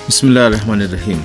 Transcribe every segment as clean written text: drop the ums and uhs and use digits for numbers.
بسم اللہ الرحمن الرحیم۔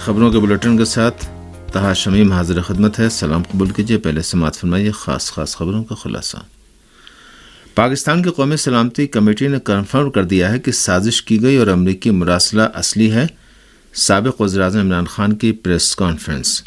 خبروں کے بلیٹن کے ساتھ طہا شمیم حاضر خدمت ہے۔ سلام قبول کیجیے۔ پہلے سماعت فرمائیے خاص خبروں کا خلاصہ۔ پاکستان کی قومی سلامتی کمیٹی نے کنفرم کر دیا ہے کہ سازش کی گئی اور امریکی مراسلہ اصلی ہے۔ سابق وزیر اعظم عمران خان کی پریس کانفرنس۔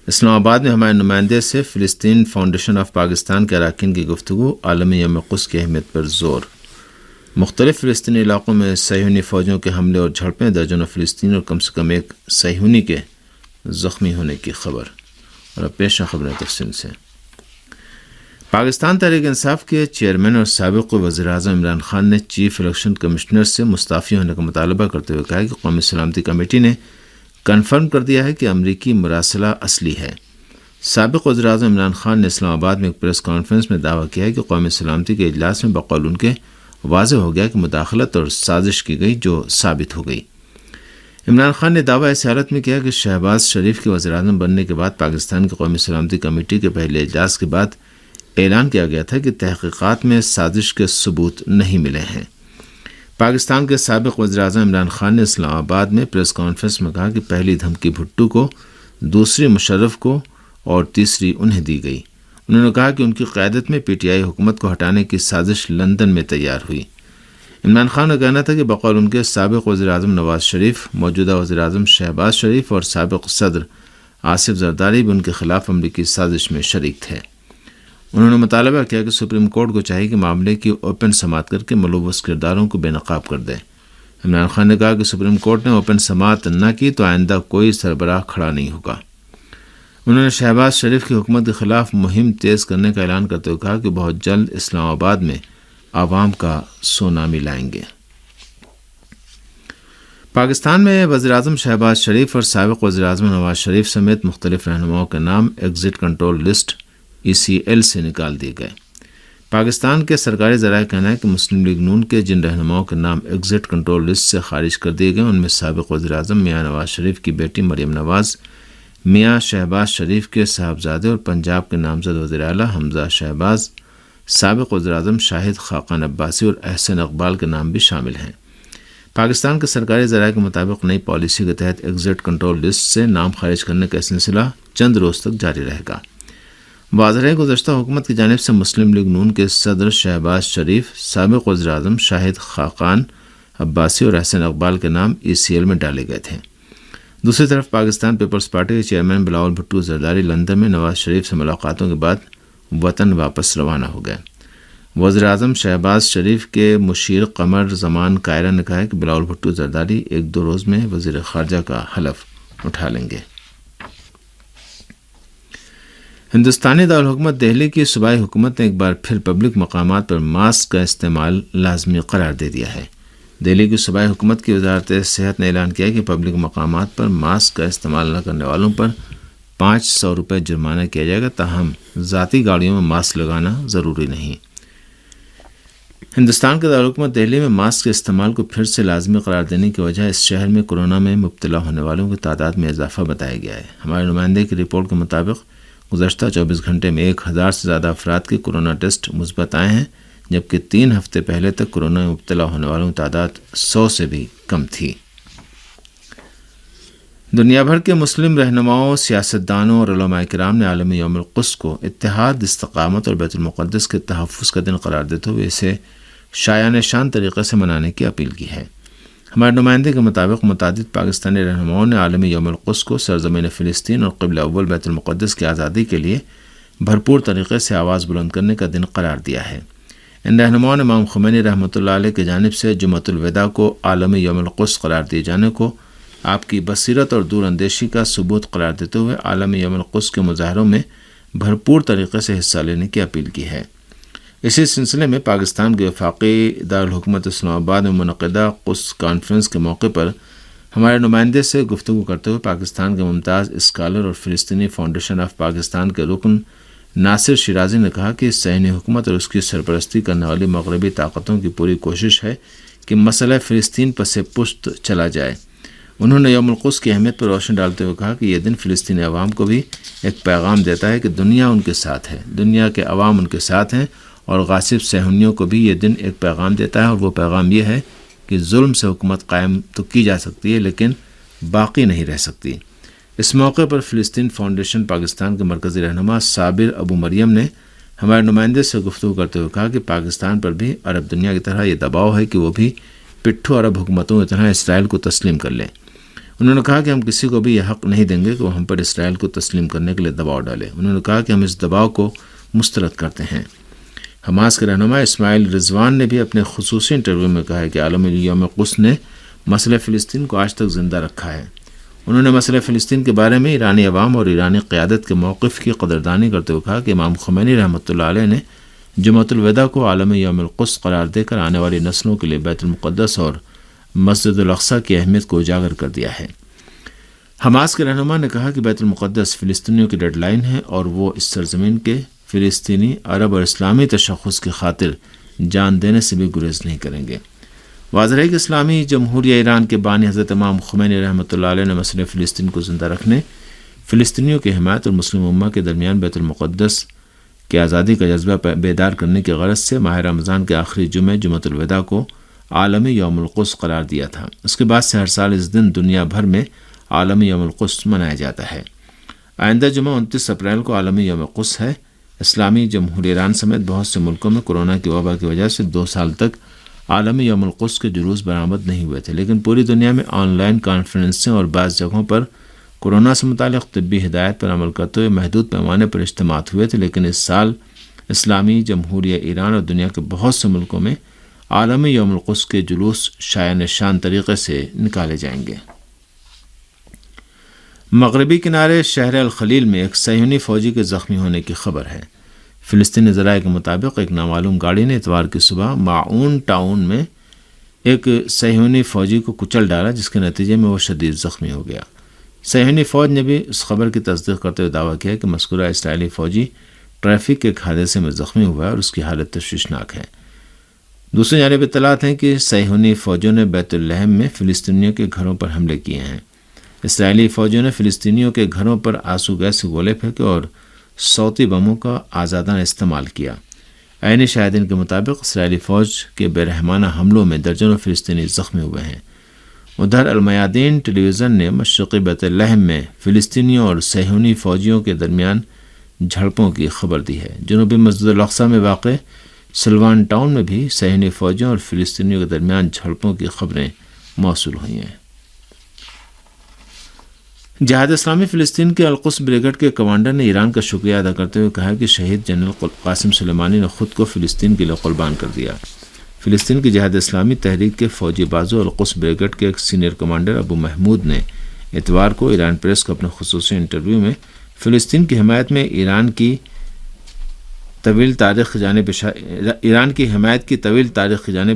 اسلام آباد میں ہمارے نمائندے سے فلسطین فاؤنڈیشن آف پاکستان کے اراکین کی گفتگو، عالمی یوم قدس کی اہمیت پر زور۔ مختلف فلسطینی علاقوں میں صہیونی فوجوں کے حملے اور جھڑپیں، درجنوں فلسطینی اور کم سے کم ایک صہیونی کے زخمی ہونے کی خبر۔ اور اب پیش خبریں تفصیل سے۔ پاکستان تحریک انصاف کے چیئرمین اور سابق وزیر اعظم عمران خان نے چیف الیکشن کمشنر سے مستعفی ہونے کا مطالبہ کرتے ہوئے کہا کہ قومی سلامتی کمیٹی نے کنفرم کر دیا ہے کہ امریکی مراسلہ اصلی ہے۔ سابق وزیر اعظم عمران خان نے اسلام آباد میں ایک پریس کانفرنس میں دعویٰ کیا ہے کہ قومی سلامتی کے اجلاس میں بقول ان کے واضح ہو گیا کہ مداخلت اور سازش کی گئی جو ثابت ہو گئی۔ عمران خان نے دعویٰ اس حالت میں کیا کہ شہباز شریف کے وزیر اعظم بننے کے بعد پاکستان کی قومی سلامتی کمیٹی کے پہلے اجلاس کے بعد اعلان کیا گیا تھا کہ تحقیقات میں سازش کے ثبوت نہیں ملے ہیں۔ پاکستان کے سابق وزیر اعظم عمران خان نے اسلام آباد میں پریس کانفرنس میں کہا کہ پہلی دھمکی بھٹو کو، دوسری مشرف کو اور تیسری انہیں دی گئی۔ انہوں نے کہا کہ ان کی قیادت میں پی ٹی آئی حکومت کو ہٹانے کی سازش لندن میں تیار ہوئی۔ عمران خان کا کہنا تھا کہ بقول ان کے سابق وزیر اعظم نواز شریف، موجودہ وزیر اعظم شہباز شریف اور سابق صدر آصف زرداری بھی ان کے خلاف امریکی سازش میں شریک تھے۔ انہوں نے مطالبہ کیا کہ سپریم کورٹ کو چاہیے کہ معاملے کی اوپن سماعت کر کے ملوث کرداروں کو بے نقاب کر دے۔ عمران خان نے کہا کہ سپریم کورٹ نے اوپن سماعت نہ کی تو آئندہ کوئی سربراہ کھڑا نہیں ہوگا۔ انہوں نے شہباز شریف کی حکومت کے خلاف مہم تیز کرنے کا اعلان کرتے ہوئے کہا کہ بہت جلد اسلام آباد میں عوام کا سونامی لائیں گے۔ پاکستان میں وزیر اعظم شہباز شریف اور سابق وزیر اعظم نواز شریف سمیت مختلف رہنماؤں کے نام ایگزٹ کنٹرول لسٹ ECL سے نکال دیے گئے۔ پاکستان کے سرکاری ذرائع کہنا ہے کہ مسلم لیگ نون کے جن رہنماؤں کے نام ایگزٹ کنٹرول لسٹ سے خارج کر دیے گئے ان میں سابق وزیر اعظم میاں نواز شریف کی بیٹی مریم نواز، میاں شہباز شریف کے صاحبزادے اور پنجاب کے نامزد وزیر اعلیٰ حمزہ شہباز، سابق وزیر اعظم شاہد خاقان عباسی اور احسن اقبال کے نام بھی شامل ہیں۔ پاکستان کے سرکاری ذرائع کے مطابق نئی پالیسی کے تحت ایگزٹ کنٹرول لسٹ سے نام خارج کرنے کا سلسلہ چند روز تک جاری رہے گا۔ واضح ہے گزشتہ حکومت کی جانب سے مسلم لیگ نون کے صدر شہباز شریف، سابق وزیر اعظم شاہد خاقان عباسی اور احسن اقبال کے نام ECL میں ڈالے گئے تھے۔ دوسری طرف پاکستان پیپلز پارٹی کے چیئرمین بلاول بھٹو زرداری لندن میں نواز شریف سے ملاقاتوں کے بعد وطن واپس روانہ ہو گئے۔ وزیر اعظم شہباز شریف کے مشیر قمر زمان قائرہ نے کہا ہے کہ بلاول بھٹو زرداری 1-2 روز میں وزیر خارجہ کا حلف اٹھا لیں گے۔ ہندوستانی دارالحکومت دہلی کی صوبائی حکومت نے ایک بار پھر پبلک مقامات پر ماسک کا استعمال لازمی قرار دے دیا ہے۔ دہلی کی صوبائی حکومت کی وزارت صحت نے اعلان کیا کہ پبلک مقامات پر ماسک کا استعمال نہ کرنے والوں پر 500 روپے جرمانہ کیا جائے گا، تاہم ذاتی گاڑیوں میں ماسک لگانا ضروری نہیں۔ ہندوستان کے دارالحکومت دہلی میں ماسک کے استعمال کو پھر سے لازمی قرار دینے کی وجہ اس شہر میں کورونا میں مبتلا ہونے والوں کی تعداد میں اضافہ بتایا گیا ہے۔ ہمارے نمائندے کی رپورٹ کے مطابق گزشتہ 24 گھنٹے میں 1000 سے زیادہ افراد کے کورونا ٹیسٹ مثبت آئے ہیں، جبکہ 3 ہفتے پہلے تک کورونا میں مبتلا ہونے والوں کی تعداد 100 سے بھی کم تھی۔ دنیا بھر کے مسلم رہنماؤں، سیاستدانوں اور علماء کرام نے عالمی یوم القدس کو اتحاد، استقامت اور بیت المقدس کے تحفظ کا دن قرار دیتے ہوئے اسے شایان شان طریقے سے منانے کی اپیل کی ہے۔ ہمارے نمائندے کے مطابق متعدد پاکستانی رہنماؤں نے عالمی یوم القدس کو سرزمین فلسطین اور قبلہ اول بیت المقدس کی آزادی کے لیے بھرپور طریقے سے آواز بلند کرنے کا دن قرار دیا ہے۔ ان رہنماؤں نے امام خمینی رحمۃ اللہ علیہ کی جانب سے جمعۃ الوداع کو عالمی یوم القدس قرار دیے جانے کو آپ کی بصیرت اور دور اندیشی کا ثبوت قرار دیتے ہوئے عالمی یوم القدس کے مظاہروں میں بھرپور طریقے سے حصہ لینے کی اپیل کی ہے۔ اسی سلسلے میں پاکستان کے وفاقی دارالحکومت اسلام آباد میں منعقدہ قدس کانفرنس کے موقع پر ہمارے نمائندے سے گفتگو کرتے ہوئے پاکستان کے ممتاز اسکالر اور فلسطینی فاؤنڈیشن آف پاکستان کے رکن ناصر شیرازی نے کہا کہ صہیونی حکومت اور اس کی سرپرستی کرنے والی مغربی طاقتوں کی پوری کوشش ہے کہ مسئلہ فلسطین پس پشت چلا جائے۔ انہوں نے یوم القدس کی اہمیت پر روشنی ڈالتے ہوئے کہا کہ یہ دن فلسطینی عوام کو بھی ایک پیغام دیتا ہے کہ دنیا ان کے ساتھ ہے، دنیا کے عوام ان کے ساتھ ہیں، اور غاصب صہیونیوں کو بھی یہ دن ایک پیغام دیتا ہے، اور وہ پیغام یہ ہے کہ ظلم سے حکومت قائم تو کی جا سکتی ہے لیکن باقی نہیں رہ سکتی۔ اس موقع پر فلسطین فاؤنڈیشن پاکستان کے مرکزی رہنما صابر ابو مریم نے ہمارے نمائندے سے گفتگو کرتے ہوئے کہا کہ پاکستان پر بھی عرب دنیا کی طرح یہ دباؤ ہے کہ وہ بھی پٹھو عرب حکومتوں کی طرح اسرائیل کو تسلیم کر لیں۔ انہوں نے کہا کہ ہم کسی کو بھی یہ حق نہیں دیں گے کہ وہ ہم پر اسرائیل کو تسلیم کرنے کے لیے دباؤ ڈالے۔ انہوں نے کہا کہ ہم اس دباؤ کو مسترد کرتے ہیں۔ حماس کے رہنما اسماعیل رضوان نے بھی اپنے خصوصی انٹرویو میں کہا ہے کہ عالمی یوم قدس نے مسئلہ فلسطین کو آج تک زندہ رکھا ہے۔ انہوں نے مسئلہ فلسطین کے بارے میں ایرانی عوام اور ایرانی قیادت کے موقف کی قدردانی کرتے ہوئے کہا کہ امام خمینی رحمۃ اللہ علیہ نے جمعۃ الوداع کو عالمی یوم القدس قرار دے کر آنے والی نسلوں کے لیے بیت المقدس اور مسجد الاقصیٰ کی اہمیت کو اجاگر کر دیا ہے۔ حماس کے رہنما نے کہا کہ بیت المقدس فلسطینیوں کی ڈیڈ لائن ہے اور وہ اس سرزمین کے فلسطینی عرب اور اسلامی تشخص کی خاطر جان دینے سے بھی گریز نہیں کریں گے۔ واضح ہے کہ اسلامی جمہوریہ ایران کے بانی حضرت امام خمینی رحمۃ اللہ علیہ نے مسئلہ فلسطین کو زندہ رکھنے، فلسطینیوں کی حمایت اور مسلم امہ کے درمیان بیت المقدس کی آزادی کا جذبہ بیدار کرنے کی غرض سے ماہ رمضان کے آخری جمعہ جمعۃ الوداع کو عالمی یوم القدس قرار دیا تھا۔ اس کے بعد سے ہر سال اس دن دنیا بھر میں عالمی یوم القدس منایا جاتا ہے۔ آئندہ جمعہ 29 اپریل کو عالمی یوم قدس ہے۔ اسلامی جمہوریہ ایران سمیت بہت سے ملکوں میں کورونا کی وبا کی وجہ سے 2 سال تک عالمی یوم القدس کے جلوس برآمد نہیں ہوئے تھے، لیکن پوری دنیا میں آن لائن کانفرنسیں اور بعض جگہوں پر کورونا سے متعلق طبی ہدایت پر عمل کرتے ہوئے محدود پیمانے پر اجتماعات ہوئے تھے، لیکن اس سال اسلامی جمہوریہ ایران اور دنیا کے بہت سے ملکوں میں عالمی یوم القدس کے جلوس شایع نشان طریقے سے نکالے جائیں گے۔ مغربی کنارے شہر الخلیل میں ایک صہیونی فوجی کے زخمی ہونے کی خبر ہے۔ فلسطینی ذرائع کے مطابق ایک نامعلوم گاڑی نے اتوار کی صبح معاون ٹاؤن میں ایک صہیونی فوجی کو کچل ڈالا، جس کے نتیجے میں وہ شدید زخمی ہو گیا۔ صہیونی فوج نے بھی اس خبر کی تصدیق کرتے ہوئے دعویٰ کیا کہ مذکورہ اسرائیلی فوجی ٹریفک کے ایک حادثے میں زخمی ہوا ہے اور اس کی حالت تشویشناک ہے۔ دوسری جانب اطلاعات ہیں کہ صہیونی فوجوں نے بیت لحم میں فلسطینیوں کے گھروں پر حملے کیے ہیں۔ اسرائیلی فوجوں نے فلسطینیوں کے گھروں پر آنسو گیس کے گولے پھینکے اور صوتی بموں کا آزادانہ استعمال کیا۔ عینی شاہدین کے مطابق اسرائیلی فوج کے بے رحمانہ حملوں میں درجنوں فلسطینی زخمی ہوئے ہیں۔ ادھر المیادین ٹیلی ویژن نے مشرقی بیت لحم میں فلسطینیوں اور صہیونی فوجیوں کے درمیان جھڑپوں کی خبر دی ہے۔ جنوبی مسجد الاقصیٰ میں واقع سلوان ٹاؤن میں بھی صہیونی فوجیوں اور فلسطینیوں کے درمیان جھڑپوں کی خبریں موصول ہوئی ہیں۔ جہاد اسلامی فلسطین کے القدس بریگیڈ کے کمانڈر نے ایران کا شکریہ ادا کرتے ہوئے کہا کہ شہید جنرل قاسم سلیمانی نے خود کو فلسطین کے لیے قربان کر دیا۔ فلسطین کی جہاد اسلامی تحریک کے فوجی بازو القدس بریگیڈ کے ایک سینئر کمانڈر ابو محمود نے اتوار کو ایران پریس کو اپنے خصوصی انٹرویو میں فلسطین کی حمایت میں ایران کی طویل تاریخ کی جانب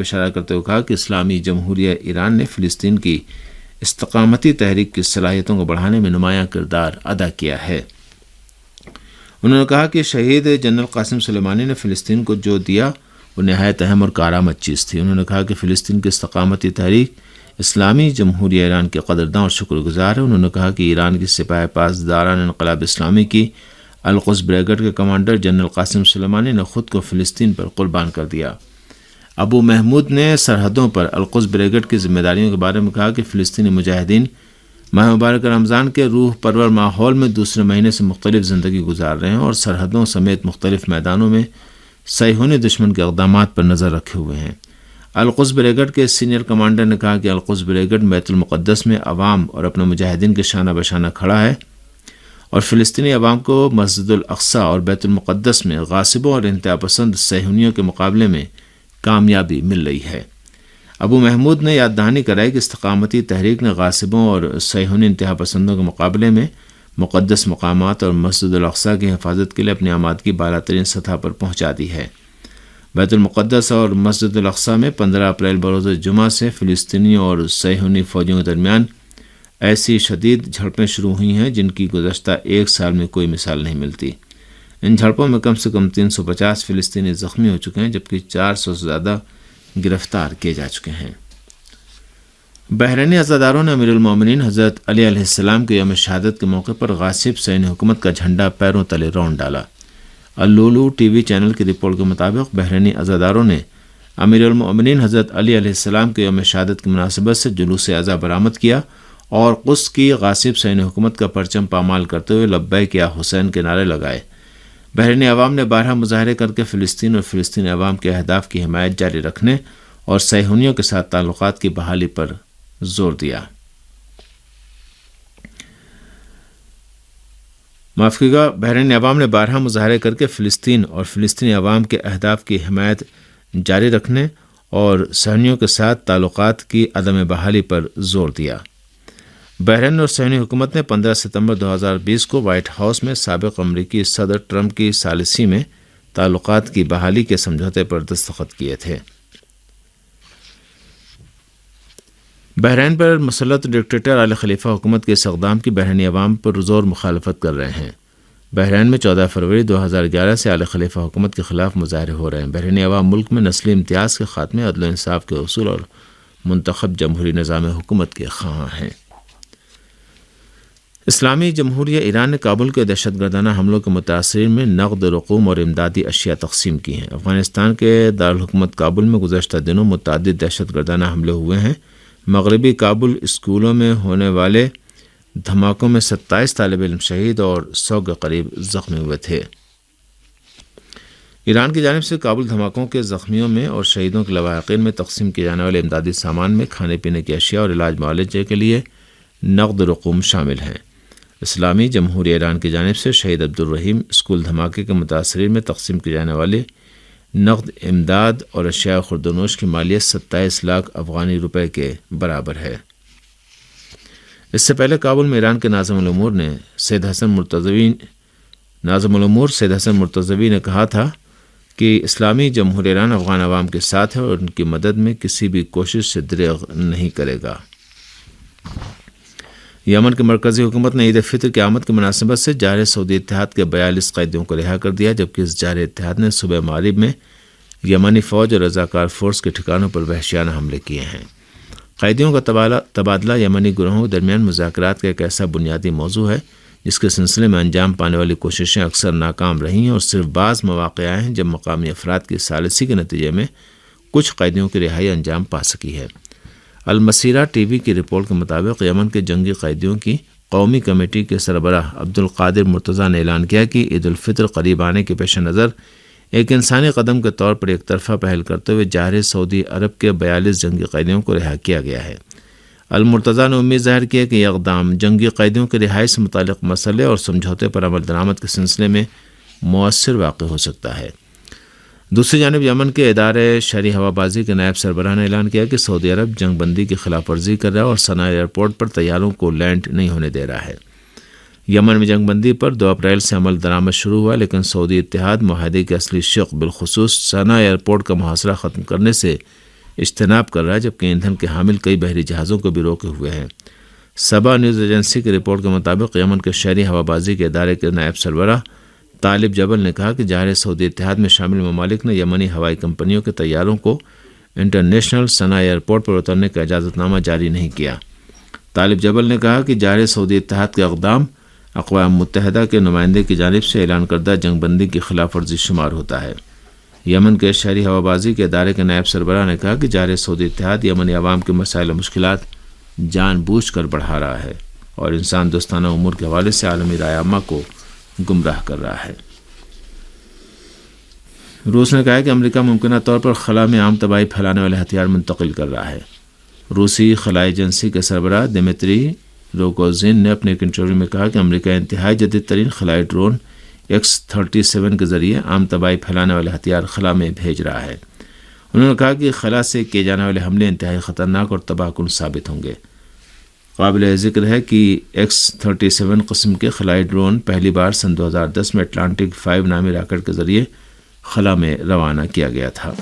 اشارہ کرتے ہوئے کہا کہ اسلامی جمہوریہ ایران نے فلسطین کی استقامتی تحریک کی صلاحیتوں کو بڑھانے میں نمایاں کردار ادا کیا ہے۔ انہوں نے کہا کہ شہید جنرل قاسم سلیمانی نے فلسطین کو جو دیا وہ نہایت اہم اور کارآمد چیز تھی۔ انہوں نے کہا کہ فلسطین کی استقامتی تحریک اسلامی جمہوریہ ایران کے قدرداں اور شکر گزار ہے۔ انہوں نے کہا کہ ایران کی سپاہ پاسداران انقلاب اسلامی کی القدس بریگیڈ کے کمانڈر جنرل قاسم سلیمانی نے خود کو فلسطین پر قربان کر دیا۔ ابو محمود نے سرحدوں پر القدس بریگیڈ کی ذمہ داریوں کے بارے میں کہا کہ فلسطینی مجاہدین ماہ مبارک رمضان کے روح پرور ماحول میں دوسرے مہینے سے مختلف زندگی گزار رہے ہیں اور سرحدوں سمیت مختلف میدانوں میں صہیونی دشمن کے اقدامات پر نظر رکھے ہوئے ہیں۔ القدس بریگیڈ کے سینئر کمانڈر نے کہا کہ القدس بریگیڈ بیت المقدس میں عوام اور اپنے مجاہدین کے شانہ بشانہ کھڑا ہے اور فلسطینی عوام کو مسجد الاقصیٰ اور بیت المقدس میں غاصبوں اور انتہا پسند صہیونیوں کے مقابلے میں کامیابی مل رہی ہے۔ ابو محمود نے یاد دہانی کرائی کہ استقامتی تحریک نے غاصبوں اور صہیونی انتہا پسندوں کے مقابلے میں مقدس مقامات اور مسجد الاقصیٰ کی حفاظت کے لیے اپنی آمادگی بالا ترین سطح پر پہنچا دی ہے۔ بیت المقدس اور مسجد الاقصیٰ میں 15 اپریل بروز جمعہ سے فلسطینیوں اور صہیونی فوجیوں کے درمیان ایسی شدید جھڑپیں شروع ہوئی ہیں جن کی گزشتہ 1 سال میں کوئی مثال نہیں ملتی۔ ان جھڑپوں میں کم سے کم 350 فلسطینی زخمی ہو چکے ہیں جبکہ 400 سے زیادہ گرفتار کیے جا چکے ہیں۔ بحرینی عزاداروں نے امیر المومنین حضرت علی علیہ السلام کے یوم شہادت کے موقع پر غاصب صہیونی حکومت کا جھنڈا پیروں تلے رون ڈالا۔ اللولو ٹی وی چینل کی رپورٹ کے مطابق بحرینی عزاداروں نے امیر المؤمنین حضرت علی علیہ السلام کے یوم شہادت کی مناسبت سے جلوس اعزا برآمد کیا اور قدس کی غاصب صہیونی حکومت کا پرچم پامال کرتے ہوئے لبیک یا حسین کے نعرے لگائے۔ بحرینی عوام نے بارہا مظاہرے کر کے فلسطین اور فلسطینی عوام کے اہداف کی حمایت جاری رکھنے اور صہیونیوں کے ساتھ تعلقات کی بحالی پر زور دیا۔ معاف کیجیے گا، بحرینی عوام نے بارہا مظاہرے کر کے فلسطین اور فلسطینی عوام کے اہداف کی حمایت جاری رکھنے اور صہیونیوں کے ساتھ تعلقات کی عدم بحالی پر زور دیا۔ بحرین اور صہیونی حکومت نے 15 ستمبر 2020 کو وائٹ ہاؤس میں سابق امریکی صدر ٹرمپ کی ثالثی میں تعلقات کی بحالی کے سمجھوتے پر دستخط کیے تھے۔ بحرین پر مسلط ڈکٹیٹر آل خلیفہ حکومت کے اس اقدام کی بحرینی عوام پر زور مخالفت کر رہے ہیں۔ بحرین میں 14 فروری 2011 سے آل خلیفہ حکومت کے خلاف مظاہرے ہو رہے ہیں۔ بحرینی عوام ملک میں نسلی امتیاز کے خاتمے، عدل و انصاف کے اصول اور منتخب جمہوری نظام حکومت کے خواہاں ہیں۔ اسلامی جمہوریہ ایران نے کابل کے دہشت گردانہ حملوں کے متاثرین میں نقد رقوم اور امدادی اشیاء تقسیم کی ہیں۔ افغانستان کے دارالحکومت کابل میں گزشتہ دنوں متعدد دہشت گردانہ حملے ہوئے ہیں۔ مغربی کابل اسکولوں میں ہونے والے دھماکوں میں 27 طالب علم شہید اور 100 کے قریب زخمی ہوئے تھے۔ ایران کی جانب سے کابل دھماکوں کے زخمیوں میں اور شہیدوں کے لواحقین میں تقسیم کیے جانے والے امدادی سامان میں کھانے پینے کی اشیاء اور علاج معالجے کے لیے نقد رقوم شامل ہیں۔ اسلامی جمہوریہ ایران کی جانب سے شہید عبدالرحیم اسکول دھماکے کے متاثرین میں تقسیم کی جانے والے نقد امداد اور اشیاء خوردونوش کی مالیت 27 لاکھ افغانی روپے کے برابر ہے۔ اس سے پہلے کابل میں ایران کے ناظم الامور سید حسن مرتضوی نے کہا تھا کہ اسلامی جمہوریہ ایران افغان عوام کے ساتھ ہے اور ان کی مدد میں کسی بھی کوشش سے دریغ نہیں کرے گا۔ یمن کی مرکزی حکومت نے عید فطر کی آمد کی مناسبت سے جارح سعودی اتحاد کے 42 قیدیوں کو رہا کر دیا، جبکہ اس جارح اتحاد نے صبح مغرب میں یمنی فوج اور رضاکار فورس کے ٹھکانوں پر وحشیانہ حملے کیے ہیں۔ قیدیوں کا تبادلہ یمنی گروہوں کے درمیان مذاکرات کا ایک ایسا بنیادی موضوع ہے جس کے سلسلے میں انجام پانے والی کوششیں اکثر ناکام رہی ہیں اور صرف بعض مواقع آئے ہیں جب مقامی افراد کی ثالثی کے نتیجے میں کچھ قیدیوں کی رہائی انجام پا سکی ہے۔ المسیرہ ٹی وی کی رپورٹ کے مطابق یمن کے جنگی قیدیوں کی قومی کمیٹی کے سربراہ عبدالقادر مرتضیٰ نے اعلان کیا کہ عید الفطر قریب آنے کے پیش نظر ایک انسانی قدم کے طور پر ایک طرفہ پہل کرتے ہوئے جارح سعودی عرب کے 42 جنگی قیدیوں کو رہا کیا گیا ہے۔ المرتضیٰ نے امید ظاہر کی کہ یہ اقدام جنگی قیدیوں کی رہائی سے متعلق مسئلے اور سمجھوتے پر عمل درآمد کے سلسلے میں مؤثر واقع ہو سکتا ہے۔ دوسری جانب یمن کے ادارے شہری ہوابازی کے نائب سربراہ نے اعلان کیا کہ سعودی عرب جنگ بندی کی خلاف ورزی کر رہا ہے اور صنعاء ایئرپورٹ پر طیاروں کو لینڈ نہیں ہونے دے رہا ہے۔ یمن میں جنگ بندی پر 2 اپریل سے عمل درآمد شروع ہوا، لیکن سعودی اتحاد معاہدے کے اصلی شق بالخصوص صنعاء ایئرپورٹ کا محاصرہ ختم کرنے سے اجتناب کر رہا ہے، جبکہ ایندھن کے حامل کئی بحری جہازوں کو بھی روکے ہوئے ہیں۔ سبا نیوز ایجنسی کی رپورٹ کے مطابق یمن کے شہری ہوابازی کے ادارے کے نائب سربراہ طالب جبل نے کہا کہ جارح سعودی اتحاد میں شامل ممالک نے یمنی ہوائی کمپنیوں کے طیاروں کو انٹرنیشنل صنعاء ایئرپورٹ پر اترنے کا اجازت نامہ جاری نہیں کیا۔ طالب جبل نے کہا کہ جارح سعودی اتحاد کے اقدام اقوام متحدہ کے نمائندے کی جانب سے اعلان کردہ جنگ بندی کی خلاف ورزی شمار ہوتا ہے۔ یمن کے شہری ہوابازی کے ادارے کے نائب سربراہ نے کہا کہ جارح سعودی اتحاد یمنی عوام کے مسائل و مشکلات جان بوجھ کر بڑھا رہا ہے اور انسان دوستانہ امور کے حوالے سے عالمی رائے عامہ کو گمراہ کر رہا ہے۔ روس نے کہا ہے کہ امریکہ ممکنہ طور پر خلا میں عام تباہی پھیلانے والے ہتھیار منتقل کر رہا ہے۔ روسی خلائی ایجنسی کے سربراہ دمیتری روگوزین نے اپنے ایک انٹرویو میں کہا کہ امریکہ انتہائی جدید ترین خلائی ڈرون X-37 کے ذریعے عام تباہی پھیلانے والے ہتھیار خلا میں بھیج رہا ہے۔ انہوں نے کہا کہ خلا سے کیے جانے والے حملے انتہائی خطرناک اور تباہ کن ثابت ہوں گے۔ قابل ذکر ہے کہ X-37 قسم کے خلائی ڈرون پہلی بار سن 2010 میں اٹلانٹک 5 نامی راکٹ کے ذریعے خلا میں روانہ کیا گیا تھا۔